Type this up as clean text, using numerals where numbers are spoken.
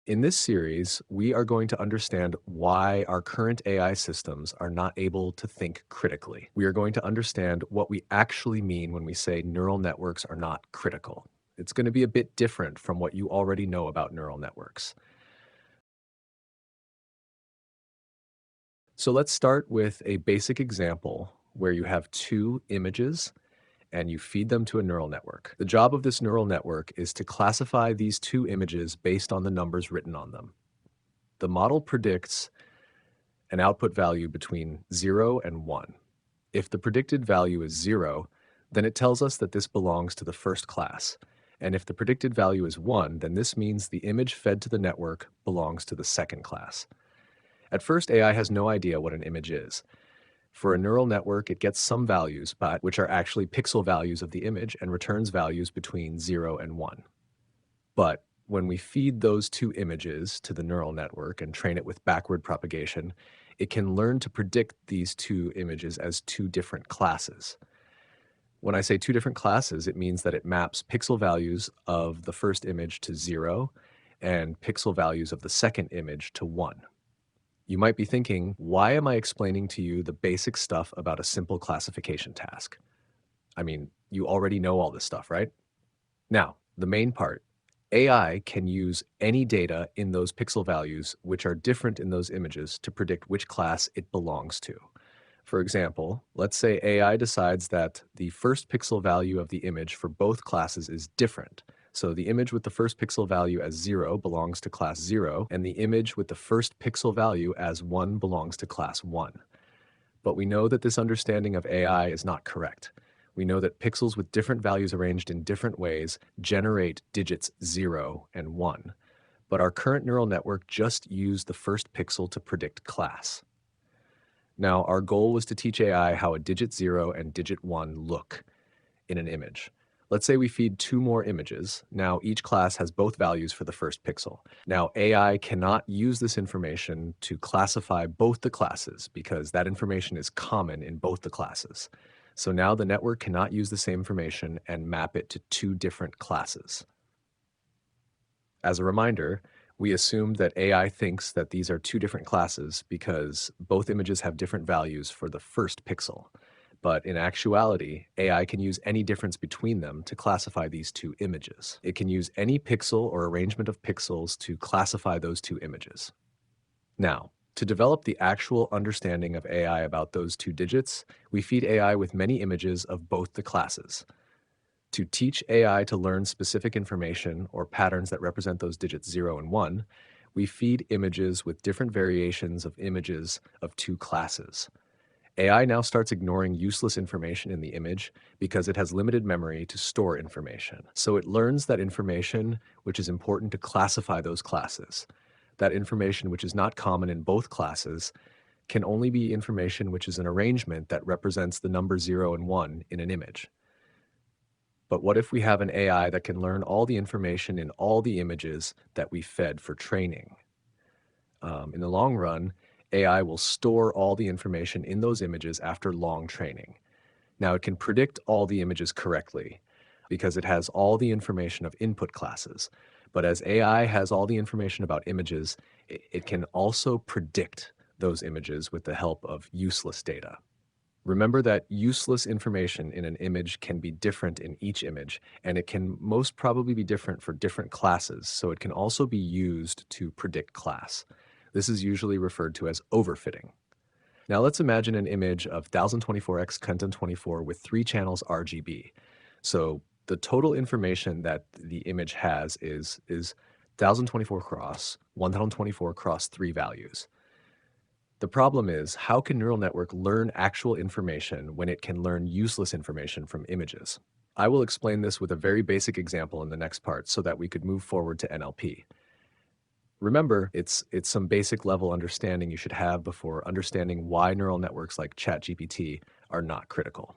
In this series, we are going to understand why our current AI systems are not able to think critically. We are going to understand what we actually mean when we say neural networks are not critical. It's going to be a bit different from what you already know about neural networks. So let's start with a basic example where you have two images and you feed them to a neural network. The job of this neural network is to classify these two images based on the numbers written on them. The model predicts an output value between 0 and 1. If the predicted value is 0, then it tells us that this belongs to the first class. And if the predicted value is 1, then this means the image fed to the network belongs to the second class. At first, AI has no idea what an image is. For a neural network, it gets some values, but which are actually pixel values of the image and returns values between 0 and 1. But when we feed those two images to the neural network and train it with backward propagation, it can learn to predict these two images as two different classes. When I say two different classes, it means that it maps pixel values of the first image to 0 and pixel values of the second image to 1. You might be thinking, why am I explaining to you the basic stuff about a simple classification task? I mean, you already know all this stuff, right? Now, the main part. AI can use any data in those pixel values, which are different in those images, to predict which class it belongs to. For example, let's say AI decides that the first pixel value of the image for both classes is different. So the image with the first pixel value as 0 belongs to class 0, and the image with the first pixel value as 1 belongs to class 1. But we know that this understanding of AI is not correct. We know that pixels with different values arranged in different ways generate digits 0 and 1. But our current neural network just used the first pixel to predict class. Now, our goal was to teach AI how a digit 0 and digit 1 look in an image. Let's say we feed two more images. Now, each class has both values for the first pixel. Now, AI cannot use this information to classify both the classes because that information is common in both the classes. So now the network cannot use the same information and map it to two different classes. As a reminder, we assumed that AI thinks that these are two different classes because both images have different values for the first pixel. But in actuality, AI can use any difference between them to classify these two images. It can use any pixel or arrangement of pixels to classify those two images. Now, to develop the actual understanding of AI about those two digits, we feed AI with many images of both the classes. To teach AI to learn specific information or patterns that represent those digits 0 and 1, we feed images with different variations of images of two classes. AI now starts ignoring useless information in the image because it has limited memory to store information. So it learns that information which is important to classify those classes. That information which is not common in both classes can only be information which is an arrangement that represents the number 0 and 1 in an image. But what if we have an AI that can learn all the information in all the images that we fed for training? In the long run, AI will store all the information in those images after long training. Now, it can predict all the images correctly because it has all the information of input classes. But as AI has all the information about images, it can also predict those images with the help of useless data. Remember that useless information in an image can be different in each image, and it can most probably be different for different classes, so it can also be used to predict class. This is usually referred to as overfitting. Now let's imagine an image of 1024x content 24 with 3 channels RGB. So the total information that the image has is 1024 cross 1024 cross 3 values. The problem is, how can neural network learn actual information when it can learn useless information from images? I will explain this with a very basic example in the next part so that we could move forward to NLP. Remember, it's some basic level understanding you should have before understanding why neural networks like ChatGPT are not critical.